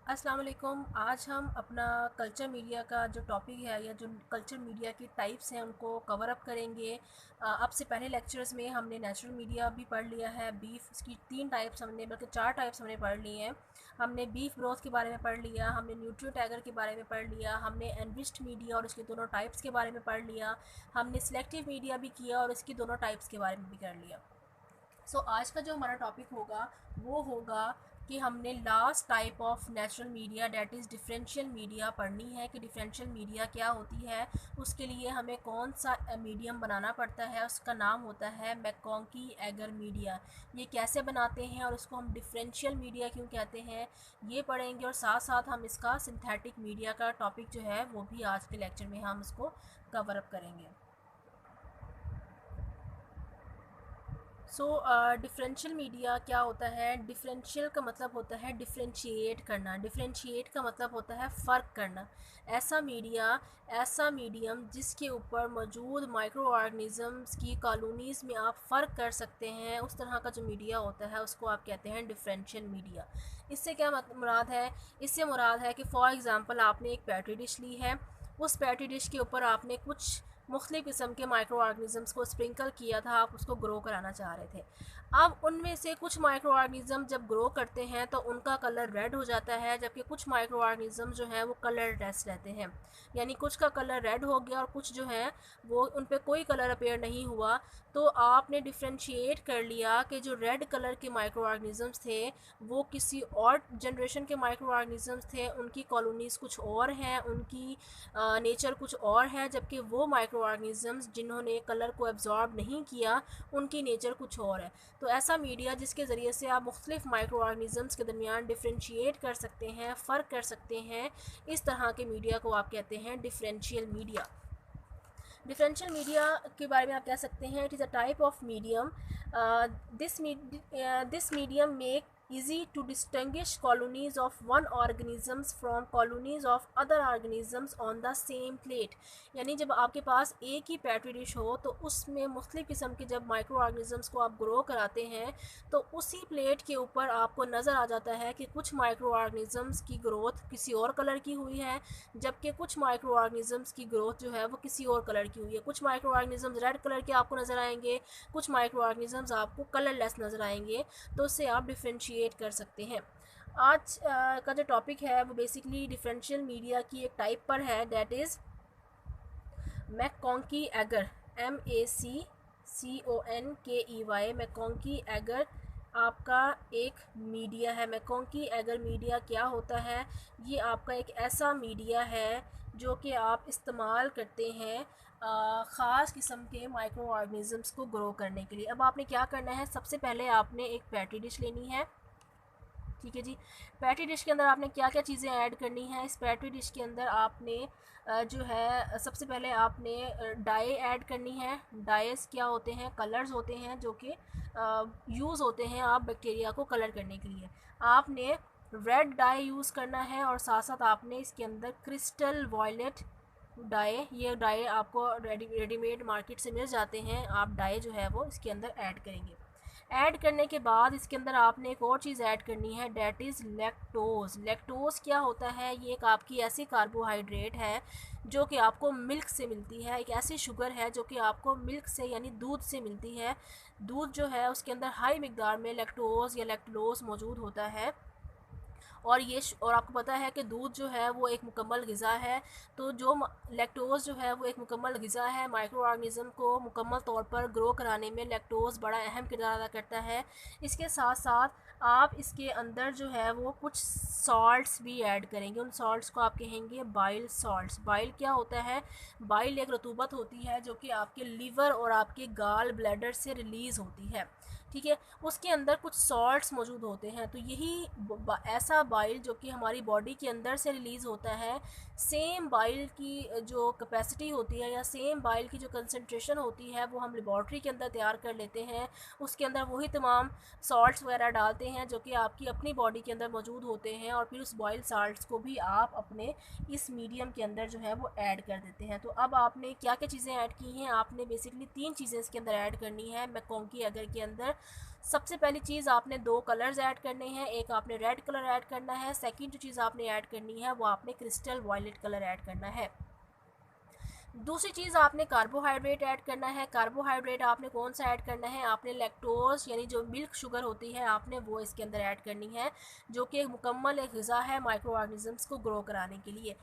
अस्सलाम वालेकुम। आज हम अपना कल्चर मीडिया का जो टॉपिक है या जो कल्चर मीडिया की टाइप्स हैं उनको कवर अप करेंगे। अब से पहले लेक्चर्स में हमने नेचुरल मीडिया भी पढ़ लिया है। बीफ उसकी 3 टाइप्स हमने बल्कि 4 टाइप्स हमने पढ़ ली हैं। हमने बीफ ग्रोथ के बारे में पढ़ लिया, हमने न्यूट्रियो टैगर के बारे में पढ़ लिया, हमने एनरिच्ड मीडिया और उसके दोनों टाइप्स के बारे में पढ़ लिया, हमने सिलेक्टिव मीडिया भी किया और इसकी दोनों टाइप्स के बारे में भी कर लिया। आज का जो हमारा टॉपिक होगा वो होगा कि हमने last type of natural media that is differential media पढ़नी है कि डिफरेंशियल मीडिया क्या होती है। उसके लिए हमें कौन सा मीडियम बनाना पड़ता है, उसका नाम होता है मैकॉन्की एगर मीडिया। ये कैसे बनाते हैं और उसको हम डिफरेंशियल मीडिया क्यों कहते हैं ये पढ़ेंगे, और साथ साथ हम इसका सिंथेटिक मीडिया का टॉपिक जो है वो भी आज के लेक्चर में हम उसको कवर अप करेंगे। डिफरेंशियल मीडिया क्या होता है? डिफरेंशियल का मतलब होता है डिफरेंशिएट करना, डिफरेंशिएट का मतलब होता है फ़र्क करना। ऐसा मीडिया, ऐसा मीडियम जिसके ऊपर मौजूद माइक्रो ऑर्गेनिज़म्स की कॉलोनीज़ में आप फ़र्क कर सकते हैं, उस तरह का जो मीडिया होता है उसको आप कहते हैं डिफरेंशियल मीडिया। इससे क्या मुराद है? इससे मुराद है कि फ़ॉर एग्ज़ाम्पल आपने एक पैट्री डिश ली है, उस पैट्री डिश के ऊपर आपने कुछ मुख्तलिफ़ किस्म के माइक्रो ऑर्गेनिज़म्स को स्प्रिंकल किया था, आप उसको ग्रो कराना चाह रहे थे। अब उनमें से कुछ माइक्रो ऑर्गेनिज़म जब ग्रो करते हैं तो उनका कलर रेड हो जाता है, जबकि कुछ माइक्रो ऑर्गेनिज़म जो हैं वो कलरलेस रहते हैं। यानी कुछ का कलर रेड हो गया और कुछ जो है वो उन पे कोई कलर अपीयर नहीं हुआ। तो आपने डिफ्रेंशिएट कर लिया कि जो रेड कलर के माइक्रो ऑर्गेनिज़म्स थे वो किसी और जनरेशन के माइक्रो ऑर्गेनिज़म्स थे, उनकी कॉलोनीज़ कुछ और हैं, उनकी नेचर कुछ और है, जबकि वो माइक्रो ऑर्गेनिज़म्स जिन्होंने कलर को एब्जॉर्ब नहीं किया उनकी नेचर कुछ और है। तो ऐसा मीडिया जिसके ज़रिए से आप मुख्तलिफ माइक्रो ऑर्गेनिज़म्स के दरमियान डिफ्रेंशिएट कर सकते हैं, फ़र्क कर सकते हैं, इस तरह के मीडिया को आप कहते हैं डिफरेंशियल मीडिया। डिफरेंशियल मीडिया के बारे में आप कह सकते हैं it is a type of medium this medium make easy to distinguish colonies of one organisms from colonies of other organisms on the same plate। यानी जब आपके पास एक ही पैट्री डिश हो तो उसमें मुख्तलिफ़ किस्म के जब माइक्रो ऑर्गेनिज़म्स को आप ग्रो कराते हैं तो उसी प्लेट के ऊपर आपको नज़र आ जाता है कि कुछ माइक्रो ऑर्गेनिज़म्स की ग्रोथ किसी और कलर की हुई है, जबकि कुछ माइक्रो ऑर्गेनिज़म्स की ग्रोथ जो है वो किसी और कलर की हुई है। कुछ माइक्रो ऑर्गेनिज़म्स रेड कलर के आपको नज़र आएंगे, कुछ माइक्रो ऑर्गेनिज़म्स आपको कलरलेस नज़र आएंगे। तो उससे आप डिफ्रेंशिएट कर सकते हैं। आज का जो टॉपिक है वो बेसिकली डिफरेंशियल मीडिया की एक टाइप पर है, that is MacConkey agar, MACCONKEY। MacConkey agar आपका एक मीडिया है। मैकॉन्की एगर मीडिया क्या होता है? ये आपका एक ऐसा मीडिया है जो कि आप इस्तेमाल करते हैं ख़ास किस्म के माइक्रो ऑर्गेनिज़म्स को ग्रो करने के लिए। अब आपने क्या करना है, सबसे पहले आपने एक पैट्री डिश लेनी है। ठीक है जी। पैट्री डिश के अंदर आपने क्या क्या चीज़ें ऐड करनी है? इस पैट्री डिश के अंदर आपने जो है सबसे पहले आपने डाई ऐड करनी है। डाइस क्या होते हैं? कलर्स होते हैं जो कि यूज़ होते हैं आप बैक्टीरिया को कलर करने के लिए। आपने रेड डाई यूज़ करना है और साथ साथ आपने इसके अंदर क्रिस्टल वॉयलेट डाई, ये डाई आपको रेडीमेड मार्केट से मिल जाते हैं, आप डाई जो है वो इसके अंदर ऐड करेंगे। ऐड करने के बाद इसके अंदर आपने एक और चीज़ ऐड करनी है, डेट इज़ लैक्टोज़। लैक्टोज़ क्या होता है? ये एक आपकी ऐसी कार्बोहाइड्रेट है जो कि आपको मिल्क से मिलती है, एक ऐसी शुगर है जो कि आपको मिल्क से यानी दूध से मिलती है। दूध जो है उसके अंदर हाई मिकदार में लैक्टोज़ या लैक्टोलोज़ मौजूद होता है। और आपको पता है कि दूध जो है वो एक मुकम्मल ग़िज़ा है। तो जो लैक्टोज़ जो है वो एक मुकम्मल ग़िज़ा है, माइक्रो ऑर्गेनिज़म को मुकम्मल तौर पर ग्रो कराने में लैक्टोज़ बड़ा अहम किरदार अदा करता है। इसके साथ साथ आप इसके अंदर जो है वो कुछ सॉल्ट्स भी ऐड करेंगे। उन सॉल्ट्स को आप कहेंगे बाइल सॉल्ट्स। बाइल क्या होता है? बाइल एक रतूबत होती है जो कि आपके लीवर और आपके गाल ब्लैडर से रिलीज़ होती है। ठीक है, उसके अंदर कुछ सॉल्ट्स मौजूद होते हैं। तो यही ऐसा बाइल जो कि हमारी बॉडी के अंदर से रिलीज़ होता है, सेम बाइल की जो कैपेसिटी होती है या सेम बाइल की जो कंसंट्रेशन होती है वो हम लेबॉर्ट्री के अंदर तैयार कर लेते हैं। उसके अंदर वही तमाम सॉल्ट्स वगैरह डालते हैं जो कि आपकी अपनी बॉडी के अंदर मौजूद होते हैं, और फिर उस बॉइल साल्ट्स को भी आप अपने इस मीडियम के अंदर जो है वो ऐड कर देते हैं। तो अब आपने क्या क्या चीज़ें ऐड की हैं? आपने बेसिकली 3 चीज़ें इसके अंदर ऐड करनी है मैकॉन्की एगर के अंदर। सबसे पहली चीज़ आपने दो कलर्स ऐड करने हैं, एक आपने रेड कलर ऐड करना है, सेकंड जो चीज़ आपने ऐड करनी है वो आपने क्रिस्टल वायलेट कलर ऐड करना है। दूसरी चीज़ आपने कार्बोहाइड्रेट ऐड करना है। कार्बोहाइड्रेट आपने कौन सा ऐड करना है, आपने लैक्टोज यानी जो मिल्क शुगर होती है आपने वो इसके अंदर ऐड करनी है, जो कि एक मुकम्मल एक ग़िज़ा है माइक्रो ऑर्गेनिज़म्स को ग्रो कराने के लिए।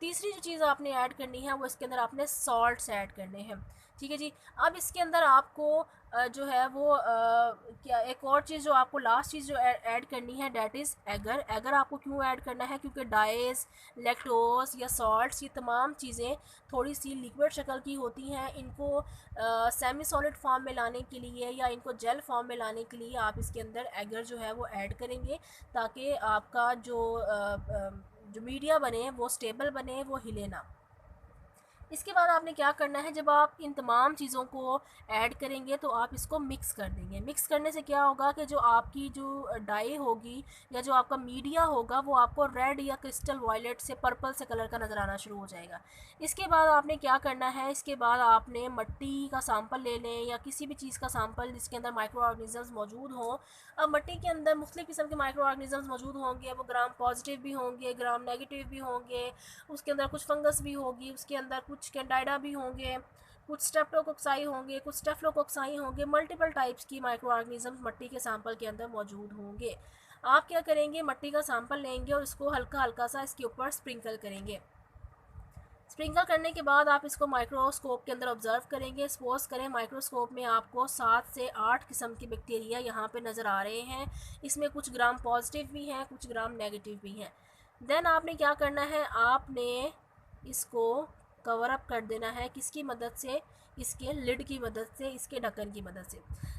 तीसरी जो चीज़ आपने ऐड करनी है वो इसके अंदर आपने सॉल्ट्स ऐड करने हैं। ठीक है जी। अब इसके अंदर आपको जो है वो क्या एक और चीज़ जो आपको लास्ट चीज़ जो ऐड करनी है डेट इज़ एगर। एगर आपको क्यों ऐड करना है, क्योंकि डाइस, लैक्टोज या सॉल्ट्स ये तमाम चीज़ें थोड़ी सी लिक्विड शक्ल की होती हैं। इनको सेमी सॉलिड फॉर्म में लाने के लिए या इनको जेल फॉर्म में लाने के लिए आप इसके अंदर एगर जो है वो ऐड करेंगे, ताकि आपका जो मीडिया बने वो स्टेबल बने, वो हिले ना। इसके बाद आपने क्या करना है, जब आप इन तमाम चीज़ों को ऐड करेंगे तो आप इसको मिक्स कर देंगे। मिक्स करने से क्या होगा कि जो आपकी जो डाई होगी या जो आपका मीडिया होगा वो आपको रेड या क्रिस्टल वायलेट से पर्पल से कलर का नज़र आना शुरू हो जाएगा। इसके बाद आपने क्या करना है, इसके बाद आपने मिट्टी का सैंपल ले लें या किसी भी चीज़ का सैंपल जिसके अंदर माइक्रो ऑर्गेनिज़म्स मौजूद हों। अब मिट्टी के अंदर मुख्तलिफ़ किस्म के माइक्रो ऑर्गेनिज़म्स मौजूद होंगे, वो ग्राम पॉजिटिव भी होंगे, ग्राम नेगेटिव भी होंगे, उसके अंदर कुछ फंगस भी होगी, उसके अंदर कुछ कैंडाइडा भी होंगे, कुछ स्ट्रेप्टोकोक्साई होंगे, कुछ स्टेफलोकोक्साई होंगे, मल्टीपल टाइप्स की माइक्रो ऑर्गेनिज़म्स मिट्टी के सैंपल के अंदर मौजूद होंगे। आप क्या करेंगे, मिट्टी का सैंपल लेंगे और इसको हल्का हल्का सा इसके ऊपर स्प्रिंकल करेंगे। स्प्रिंकल करने के बाद आप इसको माइक्रोस्कोप के अंदर ऑब्जर्व करेंगे। सपोज करें माइक्रोस्कोप में आपको 7 से 8 किस्म के बैक्टीरिया यहाँ पे नज़र आ रहे हैं। इसमें कुछ ग्राम पॉजिटिव भी हैं, कुछ ग्राम नेगेटिव भी हैं। देन आपने क्या करना है, आपने इसको कवर अप कर देना है। किसकी मदद से, इसके लिड की मदद से, इसके ढक्कन की मदद से।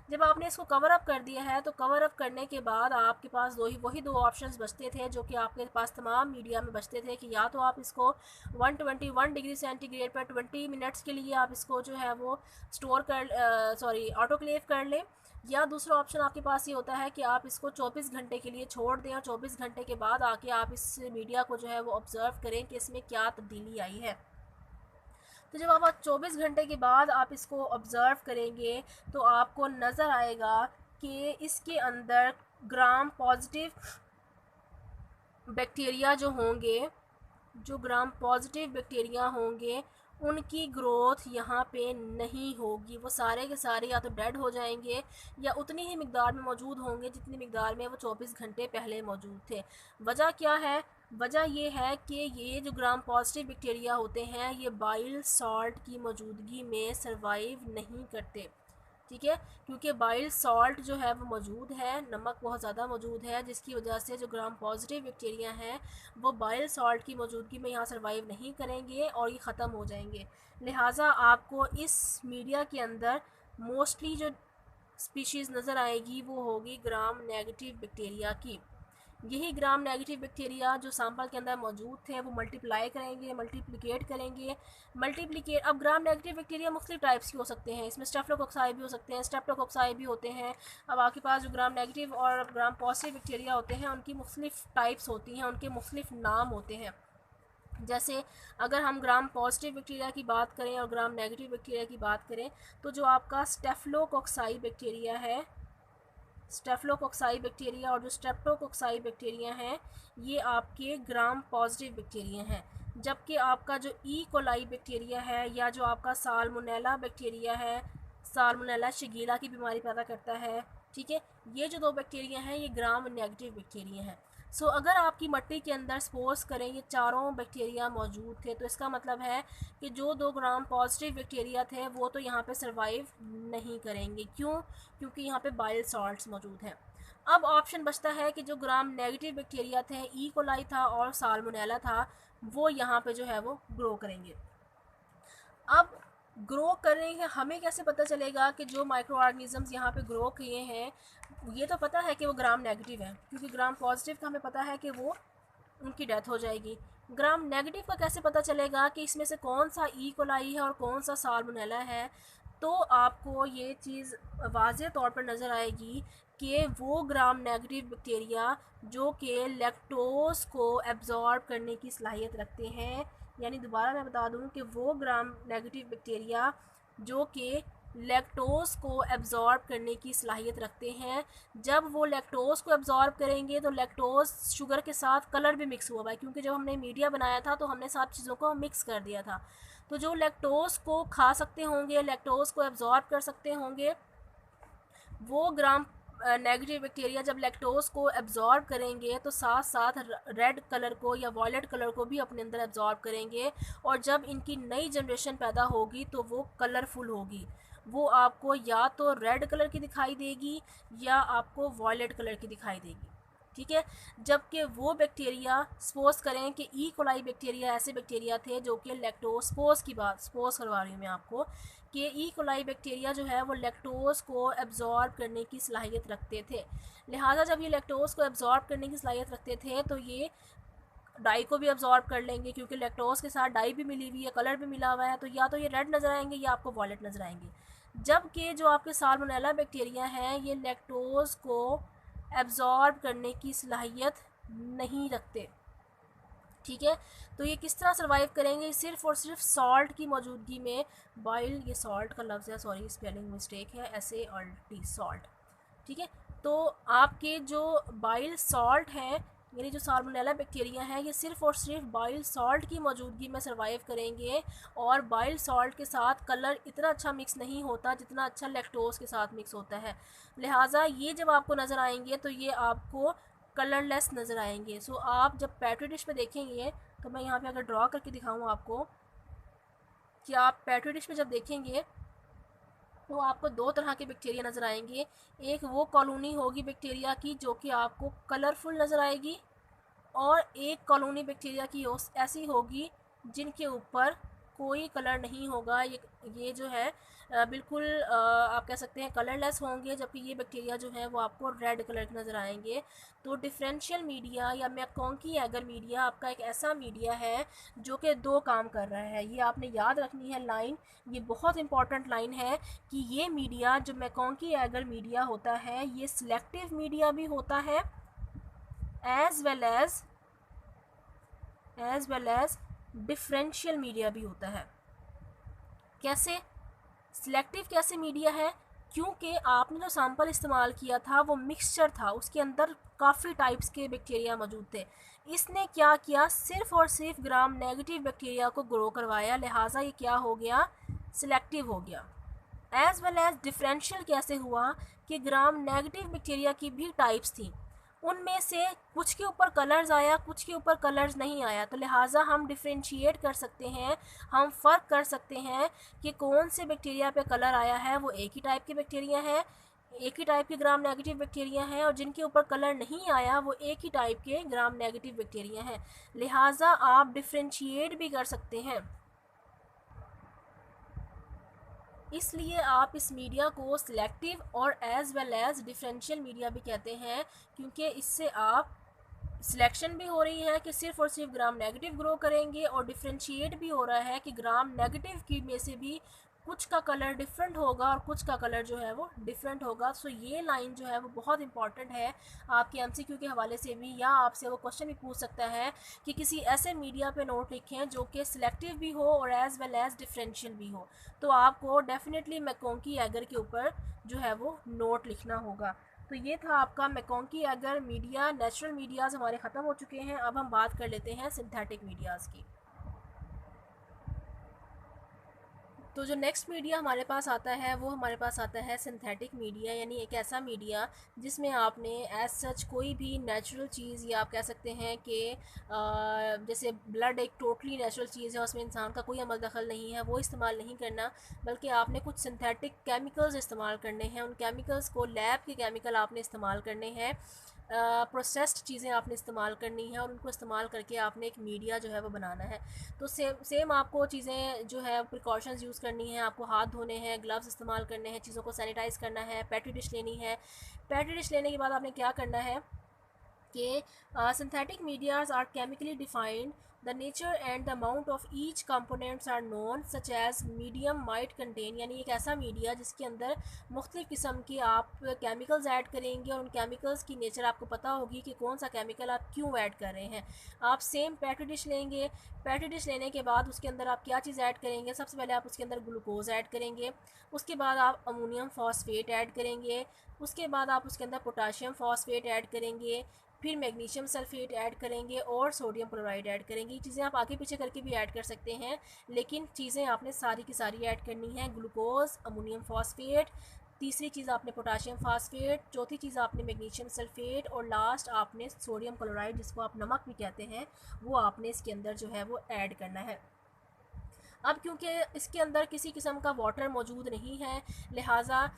जब आपने इसको कवर अप कर दिया है तो कवर अप करने के बाद आपके पास वही दो ऑप्शंस बचते थे जो कि आपके पास तमाम मीडिया में बचते थे, कि या तो आप इसको 121 डिग्री सेंटीग्रेड पर 20 मिनट्स के लिए आप इसको जो है वो स्टोर कर ऑटोक्लेव कर लें, या दूसरा ऑप्शन आपके पास ये होता है कि आप इसको 24 घंटे के लिए छोड़ दें और 24 घंटे के बाद आके आप इस मीडिया को जो है वो ऑब्ज़र्व करें कि इसमें क्या तब्दीली आई है। तो जब आप 24 घंटे के बाद आप इसको ऑब्ज़र्व करेंगे तो आपको नज़र आएगा कि इसके अंदर ग्राम पॉजिटिव बैक्टीरिया जो ग्राम पॉजिटिव बैक्टीरिया होंगे उनकी ग्रोथ यहाँ पे नहीं होगी। वो सारे के सारे या तो डेड हो जाएंगे या उतनी ही मिकदार में मौजूद होंगे जितनी मिकदार में वो 24 घंटे पहले मौजूद थे। वजह क्या है, वजह ये है कि ये जो ग्राम पॉजिटिव बैक्टीरिया होते हैं ये बाइल सॉल्ट की मौजूदगी में सरवाइव नहीं करते। ठीक है, क्योंकि बाइल सॉल्ट जो है वो मौजूद है, नमक बहुत ज़्यादा मौजूद है, जिसकी वजह से जो ग्राम पॉजिटिव बैक्टीरिया हैं वो बाइल सॉल्ट की मौजूदगी में यहाँ सर्वाइव नहीं करेंगे और ये ख़त्म हो जाएंगे। लिहाजा आपको इस मीडिया के अंदर मोस्टली जो स्पीशीज़ नज़र आएगी वो होगी ग्राम नेगेटिव बैक्टीरिया की। यही ग्राम नेगेटिव बैक्टीरिया जो सैंपल के अंदर मौजूद थे वो मल्टीप्लाई करेंगे, मल्टीप्लिकेट करेंगे। अब ग्राम नेगेटिव बैक्टीरिया मुख्तलिफ टाइप्स के हो सकते हैं, इसमें स्टेफलोकोक्साई भी हो सकते हैं, स्ट्रेप्टोकोक्साई भी होते हैं। अब आपके पास जो ग्राम नेगेटिव और ग्राम पॉजिटिव बैक्टीरिया होते हैं उनकी मुख्तलिफ टाइप्स होती हैं, उनके मुख्तलिफ नाम होते हैं। जैसे अगर हम ग्राम पॉजिटिव बैक्टीरिया की बात करें और ग्राम नेगेटिव बैक्टीरिया की बात करें तो जो आपका स्टेफलोकोक्साई बैक्टीरिया है, स्टेफलोकोक्साई बैक्टीरिया और जो स्ट्रेप्टोकोक्साई बैक्टीरिया हैं ये आपके ग्राम पॉजिटिव बैक्टीरिया हैं। जबकि आपका जो ई कोलाई बैक्टीरिया है या जो आपका साल्मोनेला बैक्टीरिया है, साल्मोनेला शिगेला की बीमारी पैदा करता है, ठीक है, ये जो दो बैक्टीरिया हैं ये ग्राम नेगेटिव बैक्टीरिया हैं। सो अगर आपकी मिट्टी के अंदर सपोज करें ये चारों बैक्टीरिया मौजूद थे तो इसका मतलब है कि जो 2 ग्राम पॉजिटिव बैक्टीरिया थे वो तो यहाँ पे सरवाइव नहीं करेंगे। क्यों? क्योंकि यहाँ पे बाइल सॉल्ट्स मौजूद हैं। अब ऑप्शन बचता है कि जो ग्राम नेगेटिव बैक्टीरिया थे, ई कोलाई था और साल्मोनेला था, वो यहाँ पे जो है वो ग्रो करेंगे। अब ग्रो करेंगे, हमें कैसे पता चलेगा कि जो माइक्रो ऑर्गेनिज़म्स यहाँ पे ग्रो किए हैं ये तो पता है कि वो ग्राम नेगेटिव है, क्योंकि ग्राम पॉजिटिव का हमें पता है कि वो उनकी डेथ हो जाएगी। ग्राम नेगेटिव का कैसे पता चलेगा कि इसमें से कौन सा ई कोलाई है और कौन सा साल्मोनेला है? तो आपको ये चीज़ वाज़ेह तौर पर नज़र आएगी कि वो ग्राम नेगेटिव बैक्टीरिया जो कि लैक्टोज़ को एब्जॉर्ब करने की सलाहियत रखते हैं, यानी दोबारा मैं बता दूं कि वो ग्राम नेगेटिव बैक्टीरिया जो कि लैक्टोज़ को एब्ज़ॉर्ब करने की सलाहियत रखते हैं। जब वो लैक्टोज़ को एब्ज़ॉर्ब करेंगे तो लैक्टोज़ शुगर के साथ कलर भी मिक्स हुआ हुआ है, क्योंकि जब हमने मीडिया बनाया था तो हमने सब चीज़ों को मिक्स कर दिया था। तो जो लैक्टोज़ को खा सकते होंगे, लैक्टोज़ को एब्ज़ॉर्ब कर सकते होंगे, वो ग्राम नेगेटिव बैक्टीरिया जब लैक्टोज़ को एब्ज़ॉर्ब करेंगे तो साथ साथ रेड कलर को या वॉयलेट कलर को भी अपने अंदर एब्ज़ॉर्ब करेंगे, और जब इनकी नई जनरेशन पैदा होगी तो वो कलरफुल होगी। वो आपको या तो रेड कलर की दिखाई देगी या आपको वॉयलेट कलर की दिखाई देगी, ठीक है। जबकि वो बैक्टीरिया, सपोज करें कि ई कोलाई बैक्टीरिया ऐसे बैक्टीरिया थे जो कि लैक्टोज, सपोज की बात सपोज करवा रही हूँ मैं आपको, कि ई कोलाई बैक्टीरिया जो है वो लैक्टोज़ को एब्ज़ॉर्ब करने की सलाहियत रखते थे। लिहाजा जब ये लैक्टोज़ को एब्ज़ॉर्ब करने की सलाहियत रखते थे तो ये डाई को भी एब्ज़ॉर्ब कर लेंगे, क्योंकि लैक्टोज़ के साथ डाई भी मिली हुई है, कलर भी मिला हुआ है, तो या तो ये रेड नज़र आएंगे या आपको वॉयलेट नज़र आएंगे। जबकि जो आपके साल्मोनेला बैक्टीरिया हैं ये लैक्टोज़ को एब्ज़ॉर्ब करने की सलाहियत नहीं रखते, ठीक है। तो ये किस तरह सर्वाइव करेंगे? सिर्फ़ और सिर्फ सॉल्ट की मौजूदगी में। बॉयल, ये सॉल्ट का लफ्ज़ है, सॉरी स्पेलिंग मिस्टेक है, SALT सॉल्ट, ठीक है। तो आपके जो बाइल सॉल्ट हैं, यानी जो साल्मोनेला बैक्टीरिया हैं, ये सिर्फ़ और सिर्फ बाइल सॉल्ट की मौजूदगी में सर्वाइव करेंगे, और बाइल सॉल्ट के साथ कलर इतना अच्छा मिक्स नहीं होता जितना अच्छा लैक्टोज़ के साथ मिक्स होता है। लिहाजा ये जब आपको नज़र आएंगे तो ये आपको कलरलेस नज़र आएंगे। सो आप जब पेट्री डिश में देखेंगे, तो मैं यहाँ पे अगर ड्रॉ करके दिखाऊँ आपको, कि आप पेट्री डिश में जब देखेंगे तो आपको दो तरह के बैक्टीरिया नज़र आएंगे। एक वो कॉलोनी होगी बैक्टीरिया की जो कि आपको कलरफुल नज़र आएगी, और एक कॉलोनी बैक्टीरिया की ऐसी होगी जिनके ऊपर कोई कलर नहीं होगा। ये जो है बिल्कुल आप कह सकते हैं कलरलेस होंगे, जबकि ये बैक्टीरिया जो है वो आपको रेड कलर के नज़र आएंगे। तो डिफरेंशियल मीडिया या मैकॉन्की एगर मीडिया आपका एक ऐसा मीडिया है जो कि दो काम कर रहा है। ये आपने याद रखनी है लाइन, ये बहुत इंपॉर्टेंट लाइन है, कि ये मीडिया जो मैकॉन्की एगर मीडिया होता है ये सिलेक्टिव मीडिया भी होता है, as well as differential media भी होता है। कैसे? सिलेक्टिव कैसे मीडिया है? क्योंकि आपने जो सैंपल इस्तेमाल किया था वो मिक्सचर था, उसके अंदर काफ़ी टाइप्स के बैक्टीरिया मौजूद थे। इसने क्या किया? सिर्फ और सिर्फ ग्राम नेगेटिव बैक्टीरिया को ग्रो करवाया, लिहाजा ये क्या हो गया? सिलेक्टिव हो गया। एज वेल एज डिफरेंशियल कैसे हुआ? कि ग्राम नेगेटिव बैक्टीरिया की भी टाइप्स थी, उनमें से कुछ के ऊपर कलर्स आया, कुछ के ऊपर कलर्स नहीं आया, तो लिहाजा हम डिफ्रेंशिएट कर सकते हैं, हम फ़र्क कर सकते हैं कि कौन से बैक्टीरिया पे कलर आया है वो एक ही टाइप के बैक्टीरिया है, एक ही टाइप के ग्राम नेगेटिव बैक्टीरिया हैं, और जिनके ऊपर कलर नहीं आया वो एक ही टाइप के ग्राम नेगेटिव बैक्टीरिया हैं। लिहाजा आप डिफ्रेंशिएट भी कर सकते हैं। इसलिए आप इस मीडिया को सिलेक्टिव और as well as differential media भी कहते हैं, क्योंकि इससे आप सिलेक्शन भी हो रही है कि सिर्फ और सिर्फ ग्राम नेगेटिव ग्रो करेंगे, और डिफरेंशिएट भी हो रहा है कि ग्राम नेगेटिव की में से भी कुछ का कलर डिफरेंट होगा और कुछ का कलर जो है वो डिफरेंट होगा। सो ये लाइन जो है वो बहुत इंपॉर्टेंट है आपके MCQ के हवाले से भी, या आपसे वो क्वेश्चन भी पूछ सकता है कि किसी ऐसे मीडिया पे नोट लिखें जो कि सिलेक्टिव भी हो और एज वेल एज डिफरेंशियल भी हो, तो आपको डेफिनेटली मैकॉन्की एगर के ऊपर जो है वो नोट लिखना होगा। तो ये था आपका मैकॉन्की एगर मीडिया। नेचुरल मीडियाज़ हमारे ख़त्म हो चुके हैं, अब हम बात कर लेते हैं सिंथेटिक मीडियाज़ की। तो जो नेक्स्ट मीडिया हमारे पास आता है वो हमारे पास आता है सिंथेटिक मीडिया, यानी एक ऐसा मीडिया जिसमें आपने एज सच कोई भी नेचुरल चीज़, या आप कह सकते हैं कि जैसे ब्लड एक टोटली नेचुरल चीज़ है, उसमें इंसान का कोई अमल दखल नहीं है, वो इस्तेमाल नहीं करना, बल्कि आपने कुछ सिंथेटिक केमिकल्स इस्तेमाल करने हैं। उन केमिकल्स को, लैब के केमिकल आपने इस्तेमाल करने हैं, प्रोसेस्ड चीज़ें आपने इस्तेमाल करनी है, और उनको इस्तेमाल करके आपने एक मीडिया जो है वो बनाना है। तो सेम आपको चीज़ें जो है प्रिकॉशंस यूज़ करनी है, आपको हाथ धोने हैं, ग्लव्स इस्तेमाल करने हैं, चीज़ों को सैनिटाइज़ करना है, पेट्री डिश लेनी है। पेट्री डिश लेने के बाद आपने क्या करना है कि synthetic medias are chemically defined the nature and the amount of each components are known, such as medium might contain, यानी एक ऐसा मीडिया जिसके अंदर मुख्तलिफ़ किस्म के आप केमिकल्स ऐड करेंगे और उन केमिकल्स की नेचर आपको पता होगी कि कौन सा केमिकल आप क्यों ऐड कर रहे हैं। आप सेम पेट्री डिश लेंगे, पेट्री डिश लेने के बाद उसके अंदर आप क्या चीज़ ऐड करेंगे, सबसे पहले आप उसके अंदर ग्लूकोज ऐड करेंगे, उसके बाद आप अमोनियम फॉस्फेट ऐड करेंगे, उसके बाद आप उसके अंदर पोटाशियम फॉस्फेट ऐड करेंगे, फिर मैग्नीशियम सल्फेट ऐड करेंगे और सोडियम क्लोराइड ऐड करेंगे। ये चीज़ें आप आगे पीछे करके भी ऐड कर सकते हैं, लेकिन चीज़ें आपने सारी की सारी ऐड करनी है। ग्लूकोज, अमोनियम फॉस्फेट, तीसरी चीज़ आपने पोटाशियम फॉस्फेट, चौथी चीज़ आपने मैग्नीशियम सल्फेट और लास्ट आपने सोडियम क्लोराइड, जिसको आप नमक भी कहते हैं, वो आपने इसके अंदर जो है वो ऐड करना है। अब क्योंकि इसके अंदर किसी किस्म का वाटर मौजूद नहीं है, लिहाजा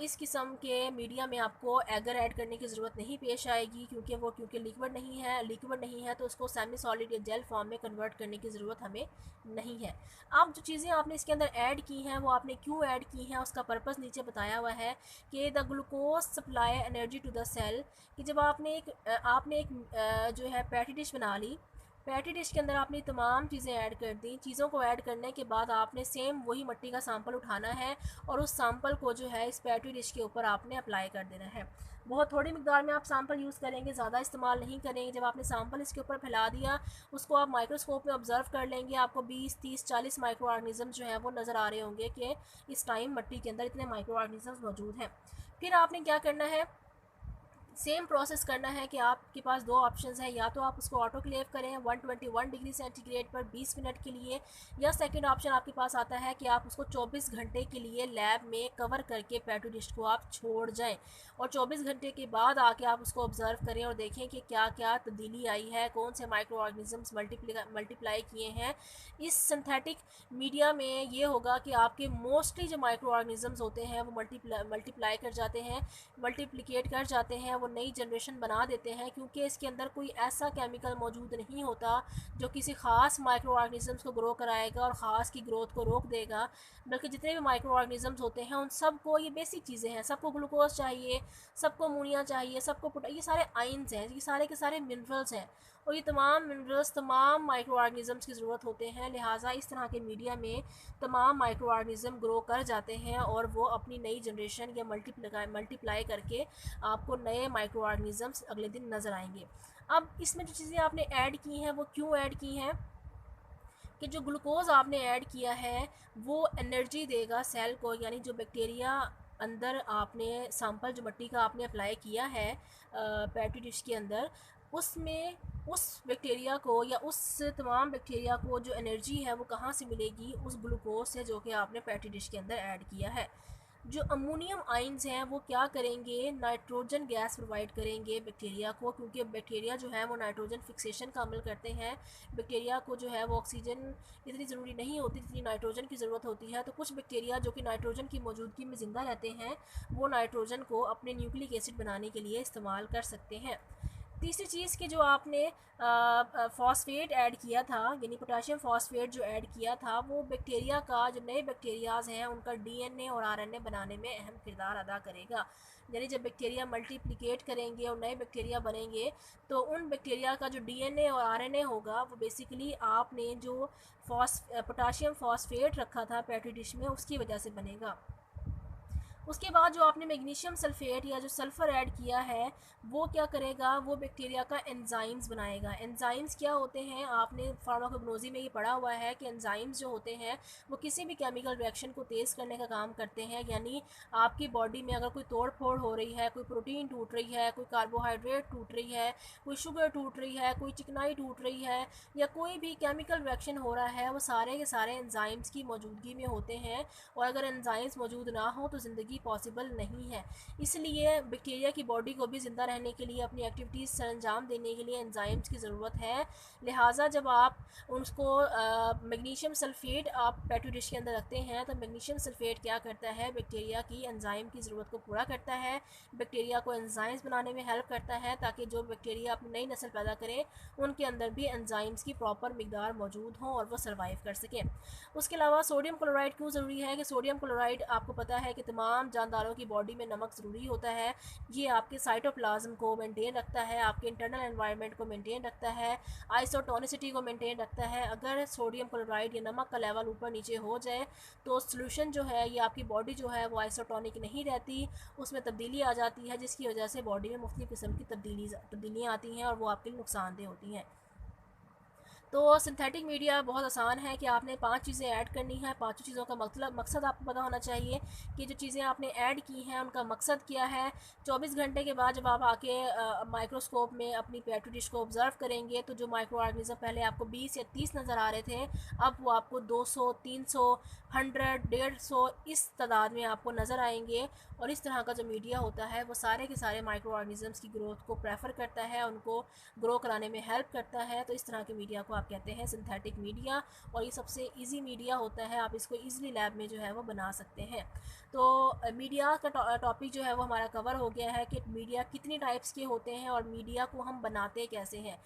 इस किस्म के मीडिया में आपको एगर ऐड करने की ज़रूरत नहीं पेश आएगी, क्योंकि लिक्विड नहीं है तो उसको सेमी सॉलिड या जेल फॉर्म में कन्वर्ट करने की ज़रूरत हमें नहीं है। अब जो चीज़ें आपने इसके अंदर ऐड की हैं वो आपने क्यों ऐड की हैं, उसका पर्पस नीचे बताया हुआ है कि the glucose supply energy to the cell, कि जब आपने एक जो है पैटी डिश बना ली, पैटी डिश के अंदर आपने तमाम चीज़ें ऐड कर दी। चीज़ों को ऐड करने के बाद आपने सेम वही मिट्टी का सैंपल उठाना है और उस सैंपल को जो है इस पैटी डिश के ऊपर आपने अप्लाई कर देना है। बहुत थोड़ी मिकदार में आप सैंपल यूज़ करेंगे, ज़्यादा इस्तेमाल नहीं करेंगे। जब आपने सैंपल इसके ऊपर फैला दिया, उसको आप माइक्रोस्कोप में ऑब्जर्व कर लेंगे, आपको 20, 30, 40 माइक्रो ऑर्गेनिज़म जो है वो नज़र आ रहे होंगे कि इस टाइम मिट्टी के अंदर इतने माइक्रो ऑर्गेनिज़म्स मौजूद हैं। फिर आपने क्या करना है, सेम प्रोसेस करना है कि आपके पास दो ऑप्शंस हैं, या तो आप उसको ऑटोक्लेव करें 121 डिग्री सेंटीग्रेड पर 20 मिनट के लिए, या सेकंड ऑप्शन आपके पास आता है कि आप उसको 24 घंटे के लिए लैब में कवर करके पैटी डिश को आप छोड़ जाएं और 24 घंटे के बाद आके आप उसको ऑब्जर्व करें और देखें कि क्या क्या तब्दीली आई है, कौन से माइक्रो ऑर्गेनिज़म्स मल्टीप्लाई किए हैं। इस सिंथेटिक मीडिया में ये होगा कि आपके मोस्टली जो माइक्रो ऑर्गेनिज़म्स होते हैं वो मल्टीप्लाई कर जाते हैं, मल्टीप्लिकेट कर जाते हैं, वो नई जनरेशन बना देते हैं, क्योंकि इसके अंदर कोई ऐसा केमिकल मौजूद नहीं होता जो किसी ख़ास माइक्रो ऑर्गेनिज़म्स को ग्रो कराएगा और ख़ास की ग्रोथ को रोक देगा, बल्कि जितने भी माइक्रो ऑर्गेनिज़म्स होते हैं उन सबको, ये बेसिक चीज़ें हैं, सबको ग्लूकोज चाहिए, सबको अमोनिया चाहिए, ये सारे आइंस हैं, ये सारे के सारे मिनरल्स हैं और ये तमाम मिनरल्स तमाम माइक्रो ऑर्गेनिज़म्स की ज़रूरत होते हैं। लिहाजा इस तरह के मीडिया में तमाम माइक्रो ऑर्गेनिज़म ग्रो कर जाते हैं और वो अपनी नई जनरेशन या मल्टीप्लाई करके आपको नए माइक्रो ऑर्गेनिज़म्स अगले दिन नज़र आएंगे। अब इसमें जो चीज़ें आपने ऐड की हैं वो क्यों ऐड की हैं, कि जो ग्लूकोज आपने ऐड किया है वो एनर्जी देगा सेल को, यानी जो बैक्टीरिया अंदर आपने सैंपल जो मिट्टी का आपने अप्लाई किया है पैटी डिश के अंदर, उसमें उस बैक्टीरिया को या उस तमाम बैक्टीरिया को जो एनर्जी है वो कहाँ से मिलेगी, उस ग्लूकोज से जो कि आपने पैटी डिश के अंदर ऐड किया है। जो अमोनियम आइंस हैं वो क्या करेंगे, नाइट्रोजन गैस प्रोवाइड करेंगे बैक्टीरिया को, क्योंकि बैक्टीरिया जो है वो नाइट्रोजन फिक्सेशन का अमल करते हैं। बैक्टीरिया को जो है वो ऑक्सीजन इतनी ज़रूरी नहीं होती जितनी नाइट्रोजन की ज़रूरत होती है, तो कुछ बैक्टीरिया जो कि नाइट्रोजन की मौजूदगी में ज़िंदा रहते हैं वो नाइट्रोजन को अपने न्यूक्लिक एसिड बनाने के लिए इस्तेमाल कर सकते हैं। तीसरी चीज़ कि जो आपने फॉस्फेट ऐड किया था, यानी पोटाशियम फॉस्फेट जो ऐड किया था, वो बैक्टीरिया का, जो नए बैक्टीरियाज़ हैं उनका डीएनए और आरएनए बनाने में अहम किरदार अदा करेगा। यानी जब बैक्टीरिया मल्टीप्लिकेट करेंगे और नए बैक्टीरिया बनेंगे तो उन बैक्टीरिया का जो डीएनए और आरएनए होगा वो बेसिकली आपने जो पोटाशियम फॉस्फेट रखा था पैटी डिश में उसकी वजह से बनेगा। उसके बाद जो आपने मैग्नीशियम सल्फेट या जो सल्फ़र ऐड किया है वो क्या करेगा, वो बैक्टीरिया का एंजाइम्स बनाएगा। एंजाइम्स क्या होते हैं, आपने फार्माकोग्नोसी में ये पढ़ा हुआ है कि एंजाइम्स जो होते हैं वो किसी भी केमिकल रिएक्शन को तेज़ करने का काम करते हैं। यानी आपकी बॉडी में अगर कोई तोड़ फोड़ हो रही है, कोई प्रोटीन टूट रही है, कोई कार्बोहाइड्रेट टूट रही है, कोई शुगर टूट रही है, कोई चिकनाई टूट रही है, या कोई भी केमिकल रिएक्शन हो रहा है, वो सारे के सारे एंजाइम्स की मौजूदगी में होते हैं और अगर एंजाइम्स मौजूद ना हो तो ज़िंदगी पॉसिबल नहीं है। इसलिए बैक्टीरिया की बॉडी को भी ज़िंदा रहने के लिए, अपनी एक्टिविटीज़ सर अंजाम देने के लिए एंजाइम्स की ज़रूरत है। लिहाजा जब आप उसको मैग्नीशियम सल्फेट आप पैटी डिश के अंदर रखते हैं तो मैग्नीशियम सल्फेट क्या करता है, बैक्टीरिया की एंजाइम की ज़रूरत को पूरा करता है, बैक्टीरिया को एंजाइम्स बनाने में हेल्प करता है ताकि जो बैक्टीरिया अपनी नई नस्ल पैदा करें उनके अंदर भी एंजाइम्स की प्रॉपर मिकदार मौजूद हो और वो सर्वाइव कर सकें। उसके अलावा सोडियम क्लोराइड क्यों ज़रूरी है, कि सोडियम क्लोराइड आपको पता है कि तमाम तमाम जानदारों की बॉडी में नमक ज़रूरी होता है। ये आपके साइटोप्लाज्म को मेंटेन रखता है, आपके इंटरनल एनवायरनमेंट को मेंटेन रखता है, आइसोटोनिसिटी को मेंटेन रखता है। अगर सोडियम क्लोराइड या नमक का लेवल ऊपर नीचे हो जाए तो सोल्यूशन जो है, ये आपकी बॉडी जो है वो आइसोटोनिक नहीं रहती, उसमें तब्दीली आ जाती है, जिसकी वजह से बॉडी में मुख्तलिफ़ किस्म की तब्दीलियाँ आती हैं और वो आपके लिए नुकसानदेह होती हैं। तो सिंथेटिक मीडिया बहुत आसान है कि आपने 5 चीज़ें ऐड करनी है। पाँचों चीज़ों का मकसद आपको पता होना चाहिए कि जो चीज़ें आपने ऐड की हैं उनका मकसद क्या है। 24 घंटे के बाद जब आप आके माइक्रोस्कोप में अपनी पेट्री डिश को ऑब्ज़र्व करेंगे तो जो माइक्रो ऑर्गेनिज़म पहले आपको 20 या 30 नज़र आ रहे थे, अब वो आपको 200, 300, 100, 150 इस तादाद में आपको नज़र आएंगे। और इस तरह का जो मीडिया होता है वो सारे के सारे माइक्रो ऑर्गेनिज़म्स की ग्रोथ को प्रेफर करता है, उनको ग्रो कराने में हेल्प करता है। तो इस तरह के मीडिया को आप कहते हैं सिंथेटिक मीडिया, और ये सबसे इजी मीडिया होता है, आप इसको इजीली लैब में जो है वो बना सकते हैं। तो मीडिया का टॉपिक जो है वो हमारा कवर हो गया है कि मीडिया कितनी टाइप्स के होते हैं और मीडिया को हम बनाते कैसे हैं।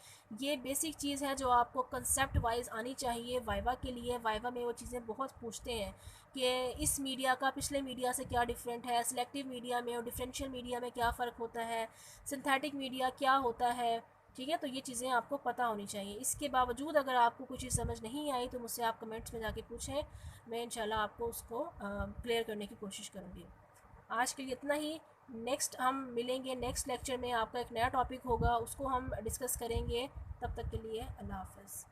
ये बेसिक चीज़ है जो आपको कंसेप्ट वाइज आनी चाहिए वाइवा के लिए। वाइवा में वो चीज़ें बहुत पूछते हैं कि इस मीडिया का पिछले मीडिया से क्या डिफरेंट है, सिलेक्टिव मीडिया में और डिफरेंशियल मीडिया में क्या फ़र्क होता है, सिंथेटिक मीडिया क्या होता है। ठीक है, तो ये चीज़ें आपको पता होनी चाहिए। इसके बावजूद अगर आपको कुछ चीज़ समझ नहीं आई तो मुझसे आप कमेंट्स में जाके पूछें, मैं इंशाल्लाह आपको उसको क्लियर करने की कोशिश करूँगी। आज के लिए इतना ही। नेक्स्ट हम मिलेंगे, नेक्स्ट लेक्चर में आपका एक नया टॉपिक होगा, उसको हम डिस्कस करेंगे। तब तक के लिए अल्लाह हाफ़िज़।